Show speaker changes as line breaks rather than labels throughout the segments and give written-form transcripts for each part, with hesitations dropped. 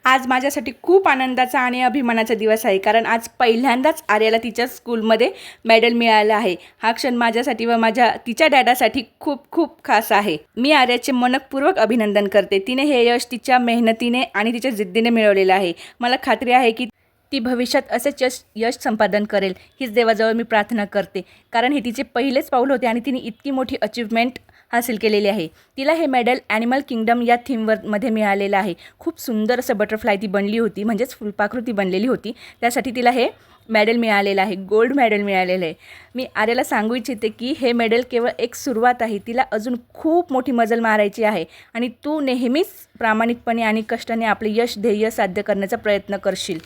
आज माझ्यासाठी खूप आनंदाचा आणि अभिमानाचा दिवस आहे, कारण आज पहिल्यांदाच आर्याला तिच्या स्कूलमध्ये मेडल मिळालं आहे. हा क्षण माझ्यासाठी व तिच्या डॅडासाठी खूप खूप खास आहे. मी आर्याचे मनपूर्वक अभिनंदन करते. तिने हे यश तिच्या मेहनतीने आणि तिच्या जिद्दीने मिळवलेलं आहे. मला खात्री आहे की ती भविष्यात असेच यश संपादन करेल. हीच देवाजवळ मी प्रार्थना करते, कारण हे तिचे पहिलेच पाऊल होते आणि तिने इतकी मोठी अचीवमेंट हासिल केलेली आहे. तिला हे मेडल ॲनिमल किंगडम या थीममध्ये मिळालेलं आहे. खूप सुंदर असं बटरफ्लाय ती बनली होती, म्हणजेच फुलपाखरू बनलेली होती. त्यासाठी तिला हे मेडल मिळालेलं आहे, गोल्ड मेडल मिळालेलं आहे. मी आर्याला सांगू इच्छिते की हे मेडल केवळ एक सुरुवात आहे. तिला अजून खूप मोठी मजल मारायची आहे आणि तू नेहमीच प्रामाणिकपणे आणि कष्टाने आपले यश ध्येय साध्य करण्याचा प्रयत्न करशील.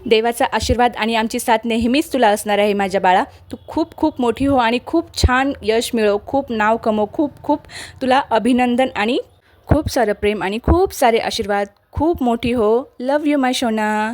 देवाचा आशीर्वाद आणि आमची साथ नेहमीच तुला असणार आहे माझ्या बाळा. तू खूप खूप मोठी हो आणि खूप छान यश मिळव, खूप नाव कमव. खूप खूप तुला अभिनंदन आणि खूप सारं प्रेम आणि खूप सारे आशीर्वाद. खूप मोठी हो. लव यू माय शोना.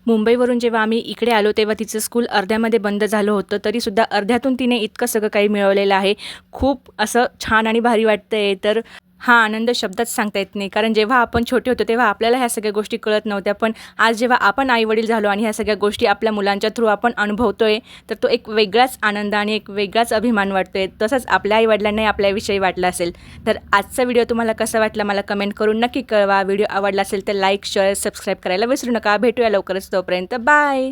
मुंबईवरून जेव्हा आम्ही इकडे आलो तेव्हा तिचं स्कूल अर्ध्यामध्ये बंद झालं होतं, तरीसुद्धा अर्ध्यातून तिने इतकं सगळं काही मिळवलेलं आहे. खूप असं छान आणि भारी वाटतं आहे. तर हा आनंद शब्दात सांगता येत नाही, कारण जेव्हा आपण छोटे होतो तेव्हा आपल्याला ह्या सगळ्या गोष्टी कळत नव्हत्या, पण आज जेव्हा आपण आईवडील झालो आणि ह्या सगळ्या गोष्टी आपल्या मुलांच्या थ्रू आपण अनुभवतोय, तर तो एक वेगळाच आनंद आणि एक वेगळाच अभिमान वाटतोय. तसंच आपल्या आईवडिलांनाही आपल्याविषयी वाटलं असेल. तर आजचा व्हिडिओ तुम्हाला कसा वाटला मला कमेंट करून नक्की कळवा. व्हिडिओ आवडला असेल तर लाईक, शेअर, सबस्क्राईब करायला विसरू नका. भेटूया लवकरच. तोपर्यंत बाय.